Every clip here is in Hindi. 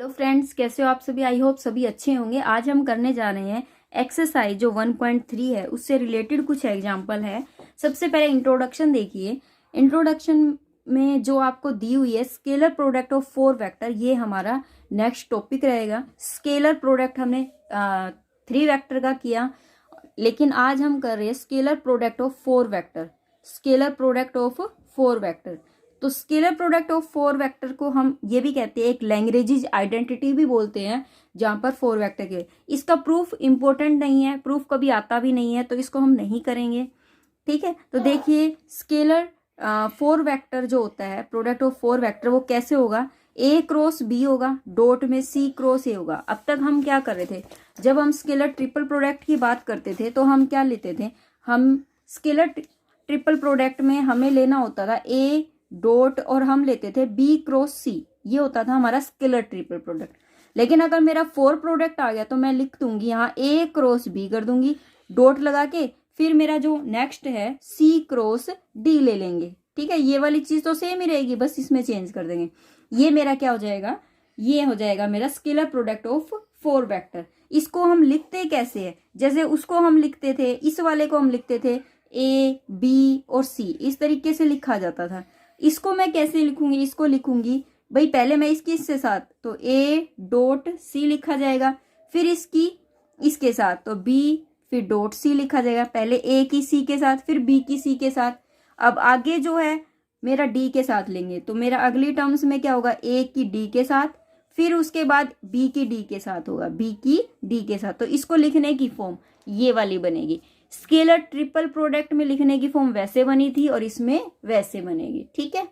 हेलो फ्रेंड्स, कैसे हो आप सभी। आई होप सभी अच्छे होंगे। आज हम करने जा रहे हैं एक्सरसाइज जो 1.3 है उससे रिलेटेड कुछ एग्जाम्पल है। सबसे पहले इंट्रोडक्शन देखिए। इंट्रोडक्शन में जो आपको दी हुई है स्केलर प्रोडक्ट ऑफ 4 वेक्टर, ये हमारा नेक्स्ट टॉपिक रहेगा। स्केलर प्रोडक्ट हमने 3 वेक्टर का किया, लेकिन आज हम कर रहे हैं scalar product of 4 vector. Scalar product of 4 vector, तो स्केलर प्रोडक्ट ऑफ 4 वेक्टर को हम ये भी कहते हैं, एक लैग्रेंज आइडेंटिटी भी बोलते हैं, जहां पर 4 वेक्टर के। इसका प्रूफ इंपॉर्टेंट नहीं है, प्रूफ कभी आता भी नहीं है, तो इसको हम नहीं करेंगे। ठीक है, तो देखिए स्केलर 4 वेक्टर जो होता है, प्रोडक्ट ऑफ 4 वेक्टर, वो कैसे होगा। ए क्रॉस बी होगा, डॉट में सी क्रॉस ए होगा। अब तक हम क्या कर रहे थे, जब हम स्केलर ट्रिपल प्रोडक्ट की बात करते थे तो हम क्या लेते थे, हम स्केलर ट्रिपल प्रोडक्ट में हमें लेना होता था ए डॉट और हम लेते थे बी क्रॉस सी, ये होता था हमारा स्केलर ट्रिपल प्रोडक्ट। लेकिन अगर मेरा 4 प्रोडक्ट आ गया तो मैं लिख दूंगी यहाँ ए क्रॉस बी कर दूंगी डॉट लगा के, फिर मेरा जो नेक्स्ट है सी क्रॉस डी ले लेंगे। ठीक है, ये वाली चीज तो सेम ही रहेगी, बस इसमें चेंज कर देंगे। ये मेरा क्या हो जाएगा, ये हो जाएगा मेरा स्केलर प्रोडक्ट ऑफ 4 वेक्टर। इसको हम लिखते कैसे है, जैसे उसको हम लिखते थे, इस वाले को हम लिखते थे ए बी और सी, इस तरीके से लिखा जाता था। इसको मैं कैसे लिखूंगी, इसको लिखूंगी भाई पहले मैं इसकी इससे साथ तो ए डॉट सी लिखा जाएगा, फिर इसकी इसके साथ तो बी, फिर डॉट सी लिखा जाएगा। पहले ए की सी के साथ, फिर बी की सी के साथ। अब आगे जो है मेरा डी के साथ लेंगे, तो मेरा अगली टर्म्स में क्या होगा, ए की डी के साथ, फिर उसके बाद बी की डी के साथ होगा, बी की डी के साथ। तो इसको लिखने की फॉर्म ये वाली बनेगी। स्केलर ट्रिपल प्रोडक्ट में लिखने की फॉर्म वैसे बनी थी और इसमें वैसे बनेगी। ठीक है,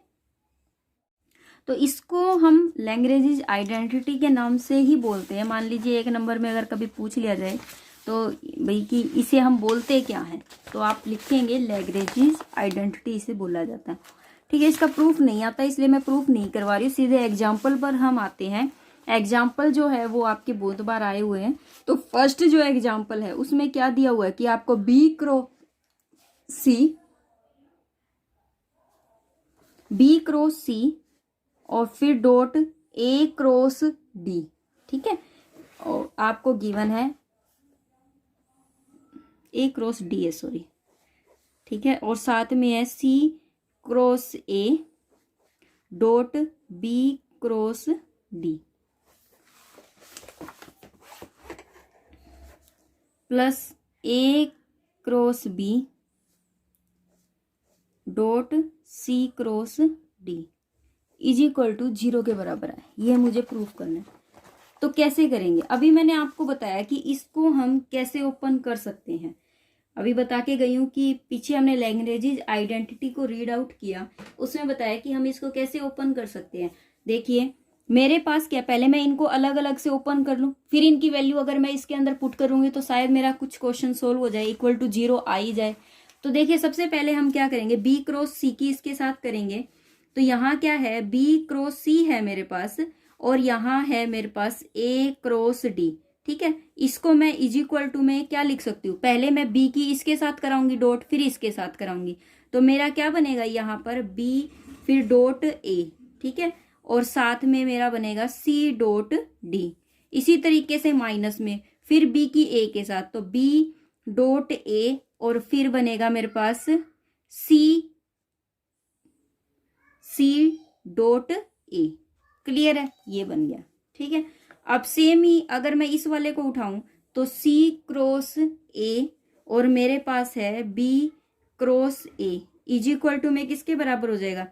तो इसको हम लैग्रेंज आइडेंटिटी के नाम से ही बोलते हैं। मान लीजिए एक नंबर में अगर कभी पूछ लिया जाए तो भाई कि इसे हम बोलते क्या हैं, तो आप लिखेंगे लैग्रेंज आइडेंटिटी इसे बोला जाता है। ठीक है, इसका प्रूफ नहीं आता इसलिए मैं प्रूफ नहीं करवा रही हूँ, सीधे एग्जाम्पल पर हम आते हैं। एग्जाम्पल जो है वो आपके बहुत बार आए हुए हैं। तो फर्स्ट जो एग्जाम्पल है उसमें क्या दिया हुआ है कि आपको बी क्रॉस सी और फिर डॉट ए क्रॉस डी। ठीक है, और आपको गिवन है ए क्रॉस डी है, सॉरी। ठीक है, और साथ में है C cross A dot B cross D plus A cross B dot C cross D is equal to 0 के बराबर है। ये मुझे प्रूफ करना है। तो कैसे करेंगे, अभी मैंने आपको बताया कि इसको हम कैसे ओपन कर सकते हैं। अभी बता के गई हूँ कि पीछे हमने लैग्रेंज आइडेंटिटी को रीड आउट किया, उसमें बताया कि हम इसको कैसे ओपन कर सकते हैं। देखिए मेरे पास क्या, पहले मैं इनको अलग अलग से ओपन कर लूँ, फिर इनकी वैल्यू अगर मैं इसके अंदर पुट करूंगी तो शायद मेरा कुछ क्वेश्चन सोल्व हो जाए, इक्वल टू 0 आ ही जाए। तो देखिए सबसे पहले हम क्या करेंगे, बी क्रॉस सी की इसके साथ करेंगे। तो यहाँ क्या है, बी क्रॉस सी है मेरे पास और यहाँ है मेरे पास ए क्रॉस डी। ठीक है, इसको मैं इज इक्वल टू में क्या लिख सकती हूँ, पहले मैं बी की इसके साथ कराऊंगी डॉट, फिर इसके साथ कराऊंगी, तो मेरा क्या बनेगा यहाँ पर बी फिर डॉट ए। ठीक है, और साथ में मेरा बनेगा सी डॉट डी। इसी तरीके से माइनस में फिर बी की ए के साथ, तो बी डॉट ए और फिर बनेगा मेरे पास सी डॉट ए। क्लियर है, ये बन गया। ठीक है, अब सेम ही अगर मैं इस वाले को उठाऊं तो सी क्रॉस ए और मेरे पास है B cross A is equal to में किसके बराबर हो जाएगा,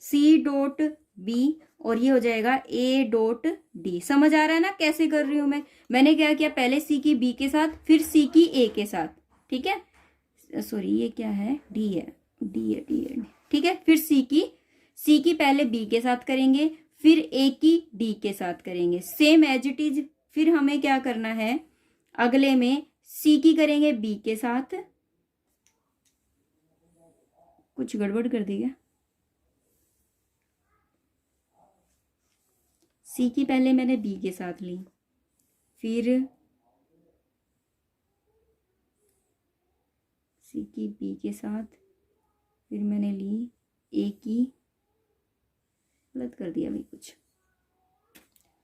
सी डॉट बी और ये हो जाएगा ए डॉट डी। समझ आ रहा है ना कैसे कर रही हूं मैं। मैंने क्या किया, पहले सी की बी के साथ, फिर सी की ए के साथ। ठीक है, सॉरी ये क्या है, डी है, डी है। ठीक है, फिर सी की पहले बी के साथ करेंगे, फिर ए की डी के साथ करेंगे, सेम एज इट इज। फिर हमें क्या करना है, अगले में सी की करेंगे बी के साथ, कुछ गड़बड़ कर दी क्या, सी की पहले मैंने बी के साथ ली, फिर सी की बी के साथ, फिर मैंने ली ए की, गलत कर दिया भाई कुछ,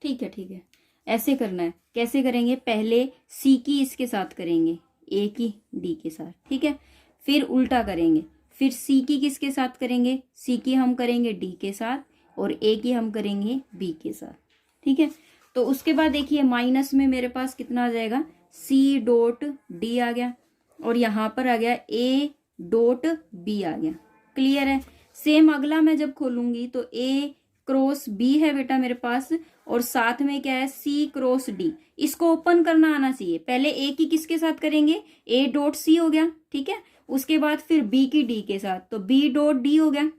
ठीक है ठीक है, ऐसे करना है। कैसे करेंगे, पहले सी की इसके साथ करेंगे, ए की डी के साथ, ठीक है। फिर उल्टा करेंगे, फिर सी की किसके साथ करेंगे, सी की हम करेंगे डी के साथ और ए की हम करेंगे बी के साथ, ठीक है। तो उसके बाद देखिए माइनस में मेरे पास कितना आ जाएगा, सी डॉट डी आ गया और यहाँ पर आ गया ए डॉट बी आ गया। क्लियर है। सेम अगला मैं जब खोलूंगी तो ए क्रॉस बी है बेटा मेरे पास और साथ में क्या है, सी क्रॉस डी। इसको ओपन करना आना चाहिए। पहले ए की किसके साथ करेंगे, ए डॉट सी हो गया, ठीक है। उसके बाद फिर बी की डी के साथ, तो बी डॉट डी हो गया।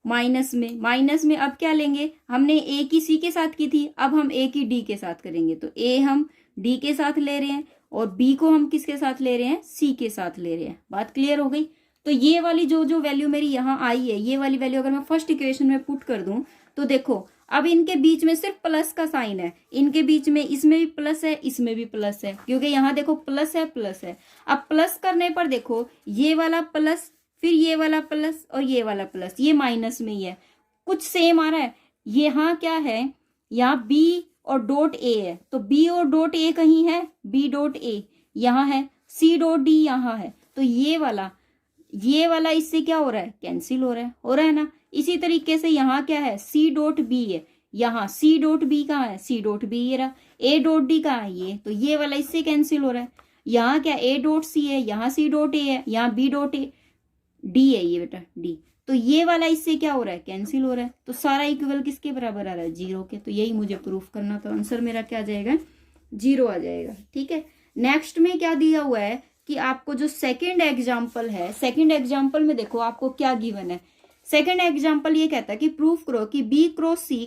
माइनस में अब क्या लेंगे, हमने ए की सी के साथ की थी, अब हम ए की डी के साथ करेंगे। तो ए हम डी के साथ ले रहे हैं और बी को हम किसके साथ ले रहे हैं, सी के साथ ले रहे हैं। बात क्लियर हो गई। तो ये वाली जो जो वैल्यू मेरी यहाँ आई है, ये वाली वैल्यू अगर मैं फर्स्ट इक्वेशन में पुट कर दूं तो देखो अब इनके बीच में सिर्फ प्लस का साइन है, इनके बीच में इसमें भी प्लस है, इसमें भी प्लस है, क्योंकि यहाँ देखो प्लस है प्लस है। अब प्लस करने पर देखो ये वाला प्लस, फिर ये वाला प्लस और ये वाला प्लस, ये माइनस में ही है, कुछ सेम आ रहा है। यहाँ क्या है, यहाँ बी और डॉट ए है, तो बी और डॉट ए कहीं है, बी डॉट ए यहाँ है, सी डॉट डी यहाँ है, तो ये वाला इससे क्या हो रहा है, कैंसिल हो रहा है ना। इसी तरीके से यहाँ क्या है, सी डॉट बी है, यहाँ सी डॉट बी कहाँ है, सी डॉट बी ये रहा, ए डॉट डी कहाँ है ये, तो ये वाला इससे कैंसिल हो रहा है। यहाँ क्या ए डॉट सी है, यहाँ सी डॉट ए है, यहाँ बी डॉट ए डी है ये बेटा डी, तो ये वाला इससे क्या हो रहा है, कैंसिल हो रहा है। तो सारा इक्वल किसके बराबर आ रहा है, 0 के। तो यही मुझे प्रूफ करना था। आंसर मेरा क्या आ जाएगा, 0 आ जाएगा, ठीक है। नेक्स्ट में क्या दिया हुआ है कि आपको जो सेकंड एग्जाम्पल है, सेकंड एग्जाम्पल में देखो आपको क्या गिवन है। सेकंड एग्जाम्पल ये कहता है कि प्रूफ करो कि B cross C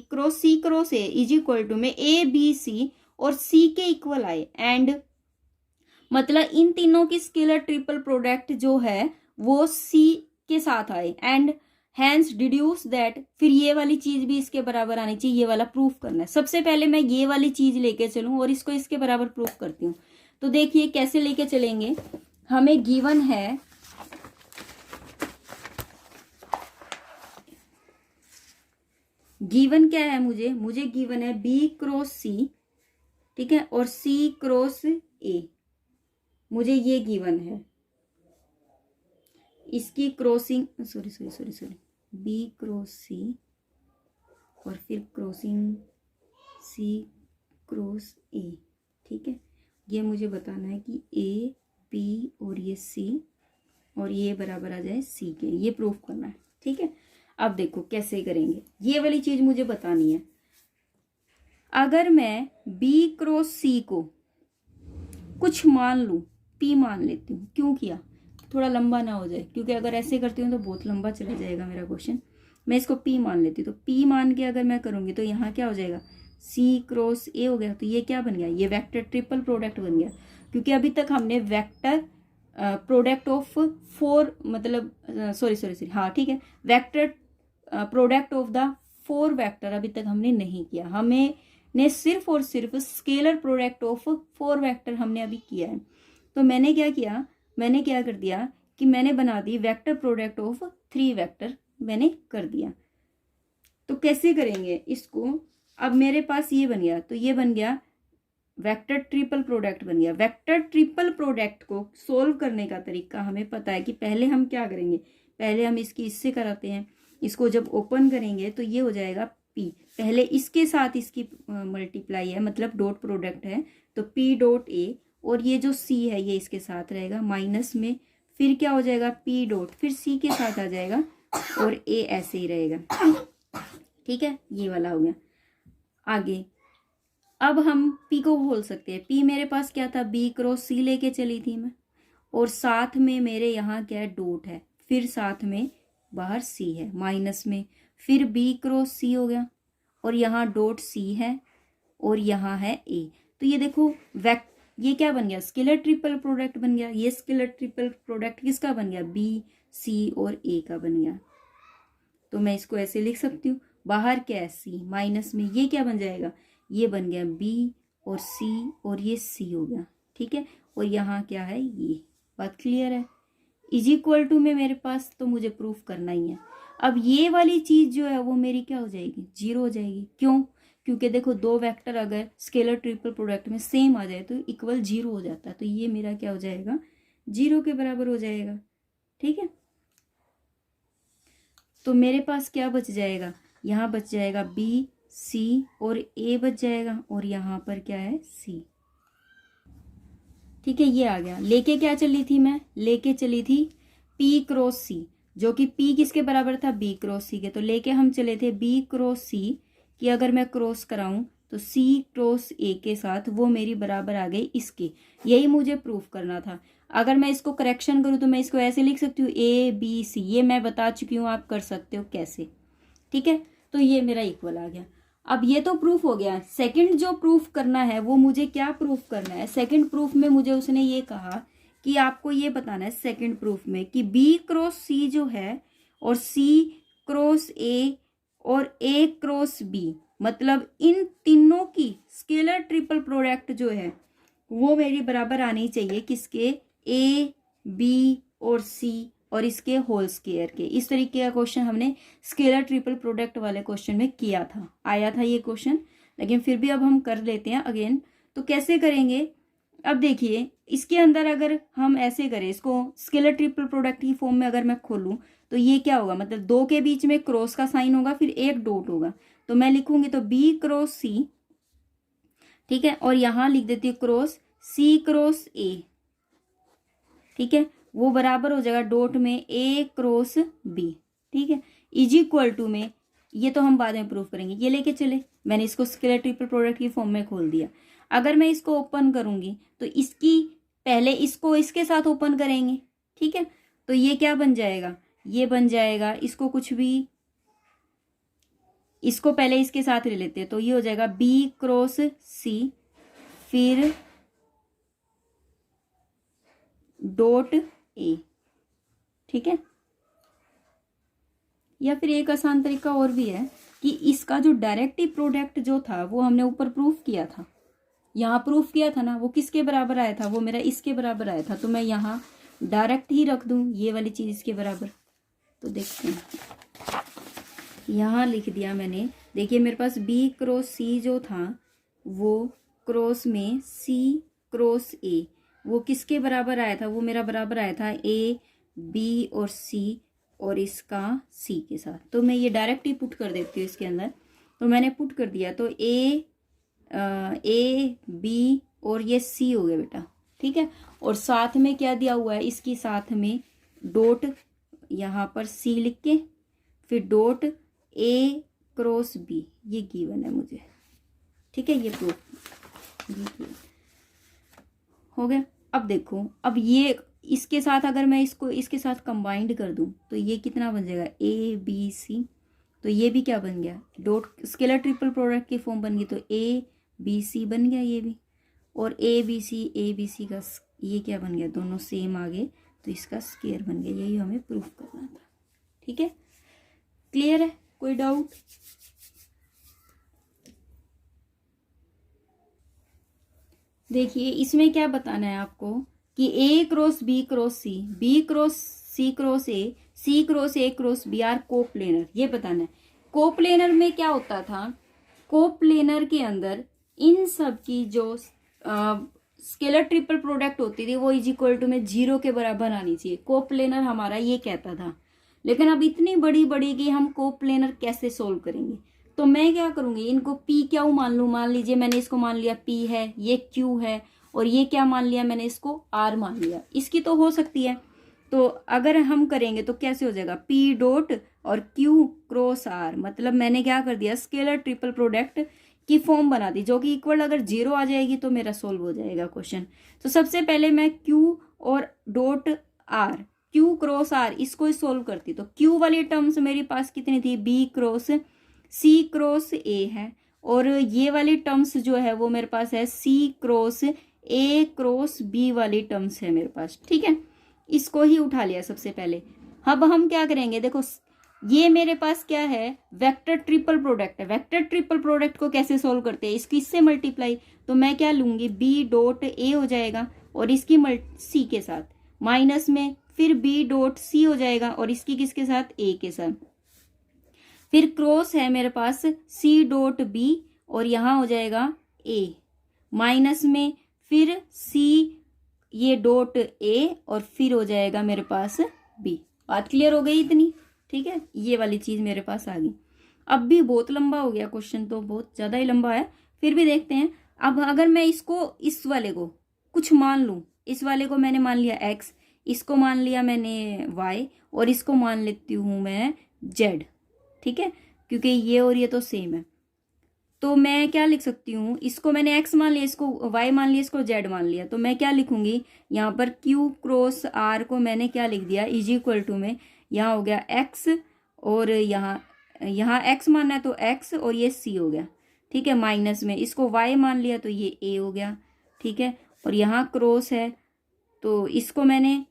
cross A is equal to में ए बी सी और सी के इक्वल आए, एंड मतलब इन तीनों की स्केलर ट्रिपल प्रोडक्ट जो है वो सी के साथ आए, एंड हैंस डिड्यूस दैट, फिर ये वाली चीज भी इसके बराबर आनी चाहिए, ये वाला प्रूफ करना है। सबसे पहले मैं ये वाली चीज लेके चलूं और इसको इसके बराबर प्रूफ करती हूँ। तो देखिए कैसे लेके चलेंगे, हमें गिवन है क्या है, मुझे गिवन है बी क्रॉस सी, ठीक है, और सी क्रॉस ए, मुझे ये गिवन है। इसकी क्रॉसिंग सॉरी बी क्रॉस सी और फिर क्रॉसिंग सी क्रॉस ए, ठीक है। ये मुझे बताना है कि ए बी और ये सी और ये बराबर आ जाए सी के, ये प्रूफ करना है, ठीक है। अब देखो कैसे करेंगे, ये वाली चीज मुझे बतानी है। अगर मैं बी क्रॉस सी को कुछ मान लूं, पी मान लेती हूँ, क्यों किया, थोड़ा लंबा ना हो जाए, क्योंकि अगर ऐसे करती हूँ तो बहुत लंबा चला जाएगा मेरा क्वेश्चन। मैं इसको पी मान लेती हूँ, तो पी मान के अगर मैं करूंगी तो यहाँ क्या हो जाएगा, सी क्रॉस ए हो गया। तो ये क्या बन गया, ये वेक्टर ट्रिपल प्रोडक्ट बन गया, क्योंकि अभी तक हमने वेक्टर प्रोडक्ट ऑफ फोर मतलब सॉरी हाँ ठीक है, vector product of the 4 vector अभी तक हमने नहीं किया। हमें सिर्फ और सिर्फ स्केलर प्रोडक्ट ऑफ 4 वेक्टर हमने अभी किया है। तो मैंने क्या कर दिया कि मैंने बना दी वेक्टर प्रोडक्ट ऑफ 3 वेक्टर, मैंने कर दिया। तो कैसे करेंगे इसको, अब मेरे पास ये बन गया, तो ये बन गया वेक्टर ट्रिपल प्रोडक्ट बन गया। वेक्टर ट्रिपल प्रोडक्ट को सोल्व करने का तरीका हमें पता है कि पहले हम क्या करेंगे, पहले हम इसकी इससे कराते हैं, इसको जब ओपन करेंगे तो ये हो जाएगा P, पहले इसके साथ इसकी मल्टीप्लाई है मतलब डॉट प्रोडक्ट है, तो P डॉट ए, और ये जो C है ये इसके साथ रहेगा माइनस में, फिर क्या हो जाएगा P डॉट, फिर C के साथ आ जाएगा और A ऐसे ही रहेगा, ठीक है। ये वाला हो गया। आगे अब हम P को खोल सकते हैं। P मेरे पास क्या था, B क्रॉस C लेके चली थी मैं, और साथ में मेरे यहाँ क्या है, डॉट है, फिर साथ में बाहर C है माइनस में, फिर B क्रॉस C हो गया और यहाँ डॉट C है और यहाँ है A। तो ये देखो ये क्या बन गया, स्केलर ट्रिपल प्रोडक्ट बन गया। ये स्केलर ट्रिपल प्रोडक्ट किसका बन गया, B C और A का बन गया। तो मैं इसको ऐसे लिख सकती हूँ, बाहर क्या है C माइनस में, ये क्या बन जाएगा, ये बन गया B और C और ये C हो गया, ठीक है। और यहाँ क्या है, ये बात क्लियर है। इज इक्वल टू में मेरे पास, तो मुझे प्रूफ करना ही है। अब ये वाली चीज जो है वो मेरी क्या हो जाएगी, 0 हो जाएगी। क्यों, क्योंकि देखो दो वेक्टर अगर स्केलर ट्रिपल प्रोडक्ट में सेम आ जाए तो इक्वल 0 हो जाता है, तो ये मेरा क्या हो जाएगा, 0 के बराबर हो जाएगा। ठीक है, तो मेरे पास क्या बच जाएगा, यहाँ बच जाएगा बी सी और ए बच जाएगा, और यहाँ पर क्या है सी। ठीक है, ये आ गया। लेके क्या चली थी मैं, लेके चली थी P क्रॉस सी, जो कि P किसके बराबर था, B क्रॉस सी के। तो लेके हम चले थे B क्रॉस सी कि अगर मैं क्रॉस कराऊं तो C क्रॉस A के साथ वो मेरी बराबर आ गई इसके। यही मुझे प्रूफ करना था। अगर मैं इसको करेक्शन करूं तो मैं इसको ऐसे लिख सकती हूँ ABC, ये मैं बता चुकी हूँ, आप कर सकते हो कैसे। ठीक है, तो ये मेरा इक्वल आ गया। अब ये तो प्रूफ हो गया। सेकंड जो प्रूफ करना है वो मुझे क्या प्रूफ करना है, सेकंड प्रूफ में मुझे उसने ये कहा कि आपको ये बताना है सेकंड प्रूफ में कि B क्रॉस C जो है और C क्रॉस A और A क्रॉस B, मतलब इन तीनों की स्केलर ट्रिपल प्रोडक्ट जो है वो मेरी बराबर आनी चाहिए किसके, A B और C और इसके होल स्क्वायर के। इस तरीके का क्वेश्चन हमने स्केलर ट्रिपल प्रोडक्ट वाले क्वेश्चन में किया था, आया था ये क्वेश्चन, लेकिन फिर भी अब हम कर लेते हैं अगेन। तो कैसे करेंगे, अब देखिए इसके अंदर अगर हम ऐसे करें, इसको स्केलर ट्रिपल प्रोडक्ट की फॉर्म में अगर मैं खोलूं तो ये क्या होगा, मतलब दो के बीच में क्रॉस का साइन होगा, फिर एक डॉट होगा, तो मैं लिखूंगी तो B क्रॉस C, ठीक है, और यहां लिख देती हूँ क्रॉस C क्रॉस A। ठीक है, वो बराबर हो जाएगा डॉट में A क्रॉस B। ठीक है, इज इक्वल टू में, ये तो हम बाद में प्रूफ करेंगे, ये लेके चले, मैंने इसको स्केलर ट्रिपल प्रोडक्ट की फॉर्म में खोल दिया। अगर मैं इसको ओपन करूंगी तो इसकी पहले इसको इसके साथ ओपन करेंगे। ठीक है, तो ये क्या बन जाएगा, ये बन जाएगा, इसको कुछ भी, इसको पहले इसके साथ ले लेते हैं, तो ये हो जाएगा B क्रॉस C फिर डॉट A। ठीक है, या फिर एक आसान तरीका और भी है कि इसका जो डायरेक्ट प्रोडक्ट जो था वो हमने ऊपर प्रूफ किया था, यहाँ प्रूफ किया था ना, वो किसके बराबर आया था, वो मेरा इसके बराबर आया था, तो मैं यहाँ डायरेक्ट ही रख दूं ये वाली चीज इसके बराबर। तो देखते हैं, यहाँ लिख दिया मैंने, देखिए मेरे पास B क्रॉस C जो था वो क्रॉस में C क्रॉस A, वो किसके बराबर आया था, वो मेरा बराबर आया था A B और C और इसका C के साथ। तो मैं ये डायरेक्ट ही पुट कर देती हूँ इसके अंदर, तो मैंने पुट कर दिया, तो A B और ये C हो गया बेटा। ठीक है, और साथ में क्या दिया हुआ है, इसकी साथ में डॉट, यहाँ पर C लिख के फिर डॉट A क्रॉस B, ये गिवन है मुझे। ठीक है, ये प्रूफ हो गया। अब देखो, अब ये इसके साथ अगर मैं इसको इसके साथ कंबाइंड कर दूं तो ये कितना बन जाएगा, A B C, तो ये भी क्या बन गया, डॉट स्केलर ट्रिपल प्रोडक्ट की फॉर्म बन गई, तो A B C बन गया ये भी, और A B C का ये क्या बन गया, दोनों सेम आ गए, तो इसका स्क्वायर बन गया। यही हमें प्रूफ करना था। ठीक है, क्लियर है, कोई डाउट? देखिए इसमें क्या बताना है आपको कि A cross B cross C, B cross C cross A, C cross A cross B are coplanar, ये बताना है। कोप्लेनर में क्या होता था, कोप्लेनर के अंदर इन सब की जो स्केलर ट्रिपल प्रोडक्ट होती थी वो इज इक्वल टू में 0 के बराबर आनी चाहिए, कोप्लेनर हमारा ये कहता था। लेकिन अब इतनी बड़ी बड़ी कि हम कोप्लेनर कैसे सोल्व करेंगे, तो मैं क्या करूंगी, इनको P क्या मान लूं, मान लीजिए मैंने इसको मान लिया P है, ये Q है, और ये क्या मान लिया मैंने, इसको R मान लिया। इसकी तो हो सकती है, तो अगर हम करेंगे तो कैसे हो जाएगा, P डॉट और Q क्रॉस R, मतलब मैंने क्या कर दिया, स्केलर ट्रिपल प्रोडक्ट की फॉर्म बना दी, जो कि इक्वल अगर 0 आ जाएगी तो मेरा सोल्व हो जाएगा क्वेश्चन। तो सबसे पहले मैं Q और dot R, Q cross R इसको सोल्व करती, तो Q वाली टर्म्स मेरे पास कितनी थी, B cross C cross A है, और ये वाली टर्म्स जो है वो मेरे पास है C cross A cross B वाली टर्म्स है मेरे पास। ठीक है, इसको ही उठा लिया सबसे पहले। अब हम क्या करेंगे, देखो ये मेरे पास क्या है, वेक्टर ट्रिपल प्रोडक्ट है। वेक्टर ट्रिपल प्रोडक्ट को कैसे सोल्व करते हैं, इसकी इससे मल्टीप्लाई, तो मैं क्या लूंगी, B डॉट A हो जाएगा और इसकी C के साथ, माइनस में फिर B डॉट C हो जाएगा और इसकी किसके साथ, A के साथ, फिर क्रॉस है मेरे पास C डॉट B और यहाँ हो जाएगा a, माइनस में फिर c, ये डॉट a, और फिर हो जाएगा मेरे पास b। बात क्लियर हो गई इतनी? ठीक है, ये वाली चीज मेरे पास आ गई। अब भी बहुत लंबा हो गया क्वेश्चन, तो बहुत ज्यादा ही लंबा है, फिर भी देखते हैं। अब अगर मैं इसको, इस वाले को कुछ मान लूं, इस वाले को मैंने मान लिया x, इसको मान लिया मैंने y, और इसको मान लेती हूं मैं z। ठीक है, क्योंकि ये और ये तो सेम है, तो मैं क्या लिख सकती हूँ, इसको मैंने x मान लिया, इसको y मान लिया, इसको z मान लिया, तो मैं क्या लिखूंगी यहाँ पर q क्रॉस r को मैंने क्या लिख दिया, इज इक्वल टू में यहाँ हो गया x, और यहाँ x मानना है तो x, और ये c हो गया। ठीक है, माइनस में इसको y मान लिया तो ये a हो गया। ठीक है, और यहाँ क्रॉस है तो इसको मैंने,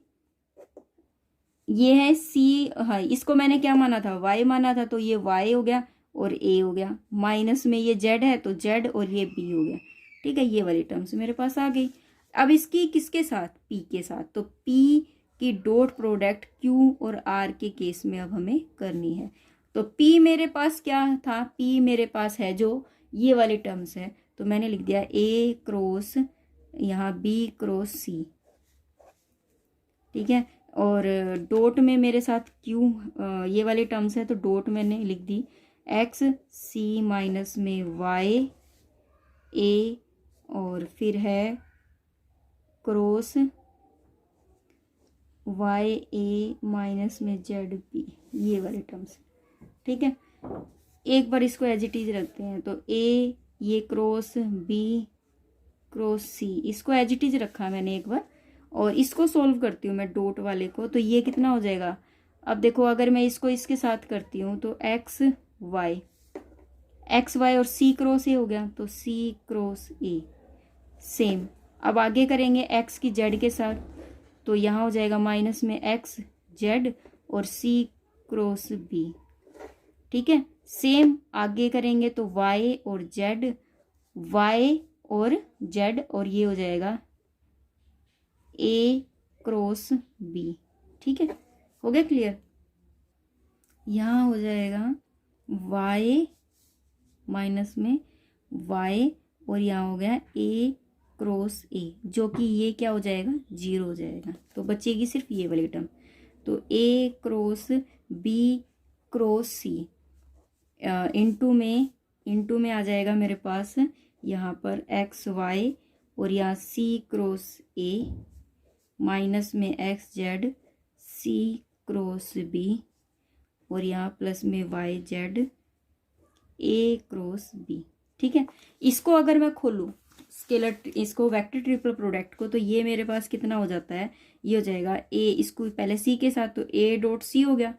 ये है c, हाँ इसको मैंने क्या माना था, y माना था, तो ये y हो गया और a हो गया। माइनस में ये z है तो z, और ये b हो गया। ठीक है, ये वाली टर्म्स मेरे पास आ गई। अब इसकी किसके साथ, p के साथ, तो p की डॉट प्रोडक्ट q और r के केस में अब हमें करनी है। तो p मेरे पास क्या था, p मेरे पास है जो ये वाली टर्म्स है, तो मैंने लिख दिया a क्रॉस यहाँ b क्रॉस c। ठीक है, और डॉट में मेरे साथ q ये वाली टर्म्स है, तो डॉट मैंने लिख दी x c माइनस में y a, और फिर है क्रॉस y a माइनस में z b, ये वाले टर्म्स। ठीक है, एक बार इसको एज इट इज रखते हैं, तो a ये क्रॉस b क्रॉस c, इसको एज इट इज रखा मैंने एक बार, और इसको सोल्व करती हूँ मैं डॉट वाले को, तो ये कितना हो जाएगा। अब देखो, अगर मैं इसको इसके साथ करती हूँ तो x y और c क्रॉस a हो गया, तो c क्रॉस a सेम। अब आगे करेंगे x की z के साथ, तो यहाँ हो जाएगा माइनस में x z और c क्रॉस b। ठीक है, सेम आगे करेंगे तो y और z, y और z, और ये हो जाएगा a क्रॉस b। ठीक है, हो गया क्लियर। यहाँ हो जाएगा y माइनस में y, और यहाँ हो गया a क्रॉस a, जो कि ये क्या हो जाएगा, 0 हो जाएगा, तो बचेगी सिर्फ ये वाली टर्म। तो a cross b cross c into में आ जाएगा मेरे पास यहाँ पर x y, और यहाँ c क्रॉस a माइनस में x z c cross b, और यहाँ प्लस में y z a cross b। ठीक है, इसको अगर मैं खोलूँ स्केलर, इसको वेक्टर ट्रिपल प्रोडक्ट को, तो ये मेरे पास कितना हो जाता है, ये हो जाएगा a, इसको पहले c के साथ, तो a डॉट c हो गया,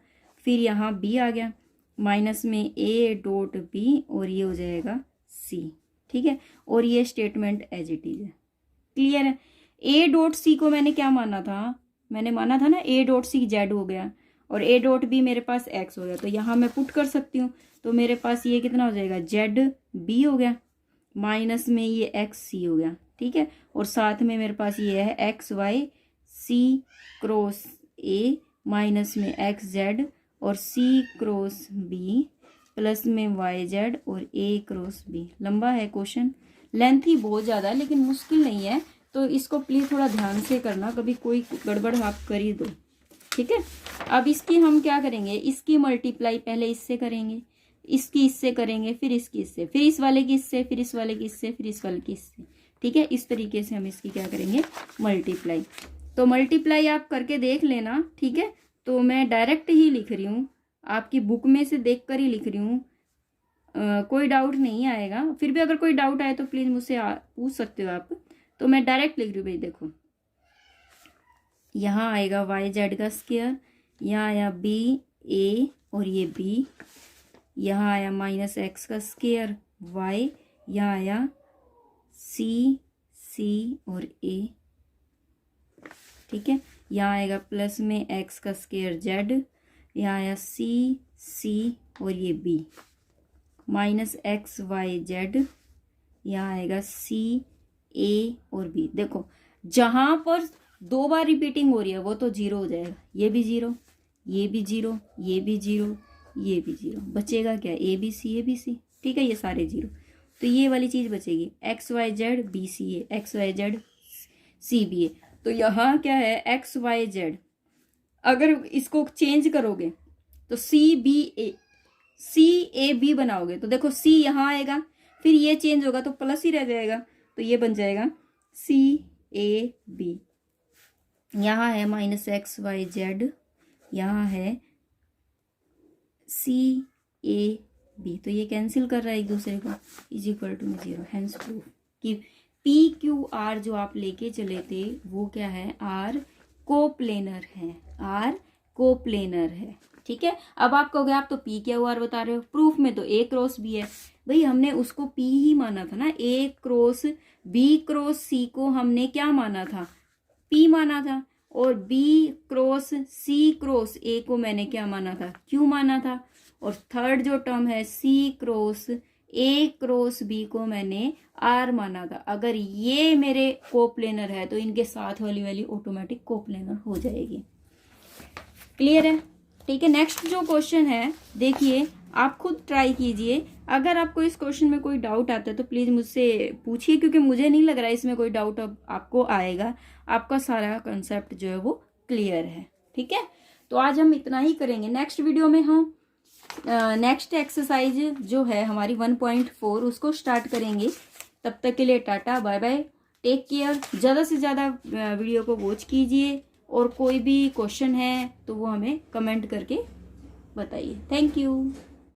फिर यहाँ b आ गया माइनस में a डॉट b, और ये हो जाएगा c। ठीक है, और ये स्टेटमेंट एज इट इज है। क्लियर है। a डॉट c को मैंने क्या माना था, मैंने माना था ना a डॉट c z हो गया, और a डॉट b मेरे पास x हो गया, तो यहाँ मैं पुट कर सकती हूँ, तो मेरे पास ये कितना हो जाएगा, z b हो गया, माइनस में ये x c हो गया। ठीक है, और साथ में मेरे पास ये है x y c cross a minus में x z और c क्रॉस b प्लस में y z और a क्रॉस b। लंबा है क्वेश्चन, लेंथी बहुत ज़्यादा है, लेकिन मुश्किल नहीं है, तो इसको प्लीज़ थोड़ा ध्यान से करना, कभी कोई गड़बड़ आप कर ही दो। ठीक है, अब इसकी हम क्या करेंगे, इसकी मल्टीप्लाई पहले इससे करेंगे, इसकी इससे करेंगे, फिर इसकी इससे, फिर इस वाले की इससे, फिर इस वाले की इससे, फिर इस वाले की इससे। ठीक है, इस तरीके से हम इसकी क्या करेंगे, मल्टीप्लाई। तो मल्टीप्लाई आप करके देख लेना। ठीक है, तो मैं डायरेक्ट ही लिख रही हूँ, आपकी बुक में से देख कर ही लिख रही हूँ, कोई डाउट नहीं आएगा। फिर भी अगर कोई डाउट आए तो प्लीज़ मुझसे पूछ सकते हो आप। तो मैं डायरेक्ट लिख रही हूँ भाई, देखो यहाँ आएगा वाई जेड का स्क्वायर, यहाँ आया बी ए और ये बी, यहाँ आया माइनस एक्स का स्क्वायर वाई, यहाँ आया सी सी और ए। ठीक है, यहाँ आएगा प्लस में एक्स का स्क्वायर जेड, यहाँ आया सी सी और ये B, minus X Y Z, यहाँ आएगा सी ए और बी। देखो जहाँ पर दो बार रिपीटिंग हो रही है वो तो जीरो हो जाएगा, ये भी जीरो, ये भी जीरो, ये भी जीरो, ये भी जीरो, बचेगा क्या, A B C A B C. ठीक है, ये सारे जीरो। तो ये वाली चीज बचेगी, X Y Z B C A, X Y Z C B A. तो यहाँ क्या है, एक्स वाई जेड, अगर इसको चेंज करोगे तो सी B A, C A B बनाओगे तो देखो सी यहाँ आएगा, फिर ये चेंज होगा तो प्लस ही रह जाएगा, तो ये बन जाएगा सी ए बी। यहाँ है माइनस एक्स वाई जेड, यहाँ है सी ए बी, तो ये कैंसिल कर रहा है एक दूसरे को, is equal to 0। Hence proof कि पी क्यू आर जो आप लेके चले थे वो क्या है, आर कोप्लेनर है, आर कोप्लेनर है। ठीक है, अब आप कहोगे आप तो पी क्यू आर बता रहे हो, प्रूफ में तो ए क्रॉस बी है। भाई हमने उसको पी ही माना था ना, A cross B cross C को हमने क्या माना था, पी माना था, और B cross C cross A को मैंने क्या माना था, क्यू माना था। और थर्ड जो टर्म है सी क्रॉस ए क्रॉस बी को मैंने आर माना था। अगर ये मेरे कोप्लेनर है तो इनके साथ वाली वैल्यू ऑटोमेटिक कोप्लेनर हो जाएगी। क्लियर है? ठीक है, नेक्स्ट जो क्वेश्चन है देखिए, आप खुद ट्राई कीजिए। अगर आपको इस क्वेश्चन में कोई डाउट आता है तो प्लीज मुझसे पूछिए, क्योंकि मुझे नहीं लग रहा है इसमें कोई डाउट अब आपको आएगा। आपका सारा कंसेप्ट जो है वो क्लियर है। ठीक है, तो आज हम इतना ही करेंगे। नेक्स्ट वीडियो में हम नेक्स्ट एक्सरसाइज जो है हमारी 1.4 उसको स्टार्ट करेंगे। तब तक के लिए tata, bye bye, take care. ज़्यादा से ज़्यादा वीडियो को वॉच कीजिए, और कोई भी क्वेश्चन है तो वो हमें कमेंट करके बताइए। Thank you.